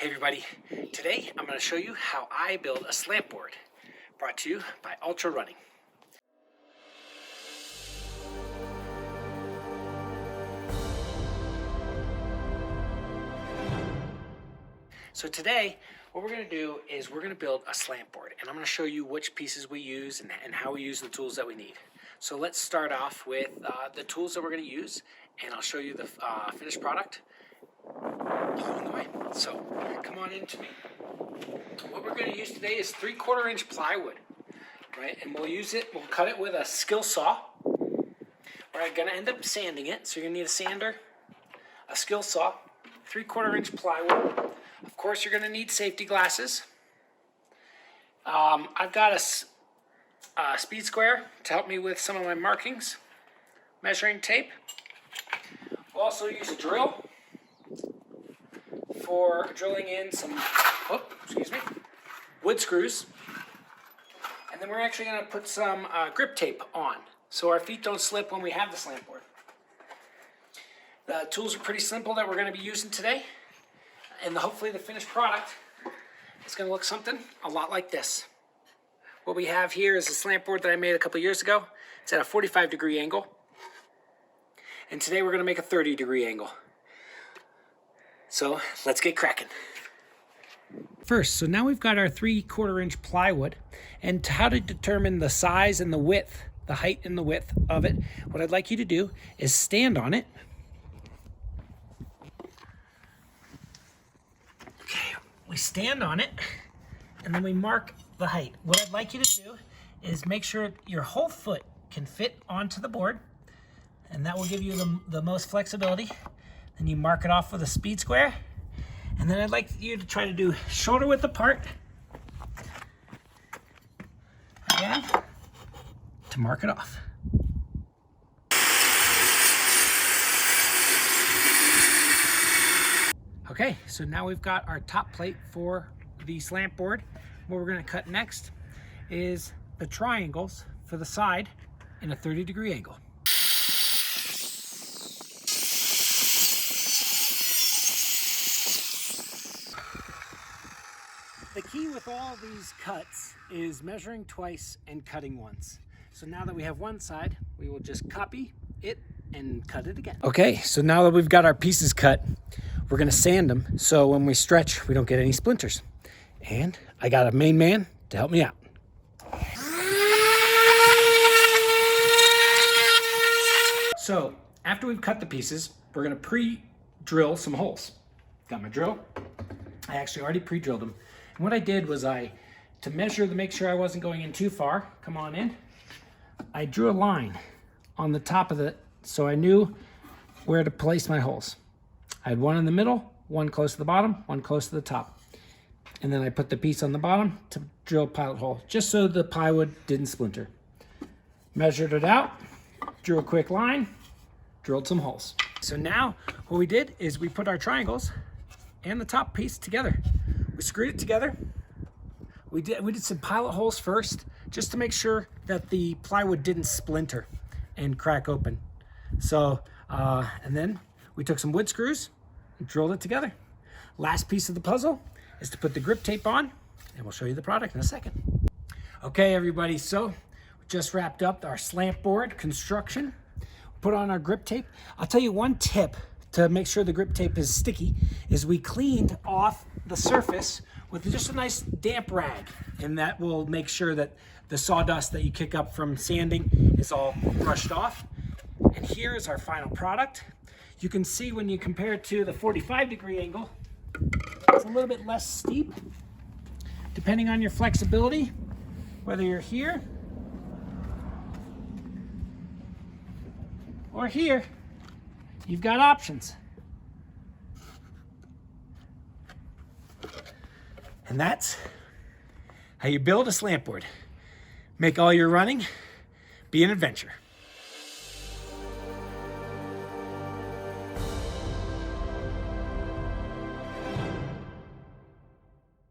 Hey everybody, today I'm going to show you how I build a slant board, brought to you by Ultra Running. So today what we're going to do is we're going to build a slant board, and I'm going to show you which pieces we use and how we use the tools that we need. So let's start off with the tools that we're going to use, and I'll show you the finished product along the way. So come on in to me. What we're going to use today is 3/4 inch plywood, right? And we'll cut it with a SkilSaw. We're going to end up sanding it, so you're going to need a sander, a SkilSaw, 3/4 inch plywood. Of course, you're going to need safety glasses. I've got a speed square to help me with some of my markings, measuring tape. We'll also use a drill for drilling in some wood screws. And then we're actually going to put some grip tape on so our feet don't slip when we have the slant board. The tools are pretty simple that we're going to be using today. And hopefully the finished product is going to look something a lot like this. What we have here is a slant board that I made a couple years ago. It's at a 45-degree angle. And today we're going to make a 30-degree angle. So let's get cracking. First, so now we've got our 3/4 inch plywood, and how to determine the size and the width, the height and the width of it, what I'd like you to do is stand on it. Okay, we stand on it, and then we mark the height. What I'd like you to do is make sure your whole foot can fit onto the board, and that will give you the most flexibility. Then you mark it off with a speed square. And then I'd like you to try to do shoulder width apart. Again, to mark it off. Okay, so now we've got our top plate for the slant board. What we're going to cut next is the triangles for the side in a 30-degree angle. The key with all these cuts is measuring twice and cutting once. So now that we have one side, we will just copy it and cut it again. Okay, so now that we've got our pieces cut, we're gonna sand them so when we stretch, we don't get any splinters. And I got a main man to help me out. So after we've cut the pieces, we're gonna pre-drill some holes. Got my drill. I actually already pre-drilled them. And what I did was to measure to make sure I wasn't going in too far, come on in, I drew a line on the top of it so I knew where to place my holes. I had one in the middle, one close to the bottom, one close to the top. And then I put the piece on the bottom to drill a pilot hole, just so the plywood didn't splinter. Measured it out, drew a quick line, drilled some holes. So now what we did is we put our triangles and the top piece together. We screwed it together. We did some pilot holes first, just to make sure that the plywood didn't splinter and crack open. So, and then we took some wood screws and drilled it together. Last piece of the puzzle is to put the grip tape on, and we'll show you the product in a second. Okay, everybody, so we just wrapped up our slant board construction. Put on our grip tape. I'll tell you one tip to make sure the grip tape is sticky is we cleaned off the surface with just a nice damp rag, and that will make sure that the sawdust that you kick up from sanding is all brushed off. And here is our final product. You can see when you compare it to the 45-degree angle, it's a little bit less steep. Depending on your flexibility, whether you're here or here, you've got options. And that's how you build a slant board. Make all your running be an adventure.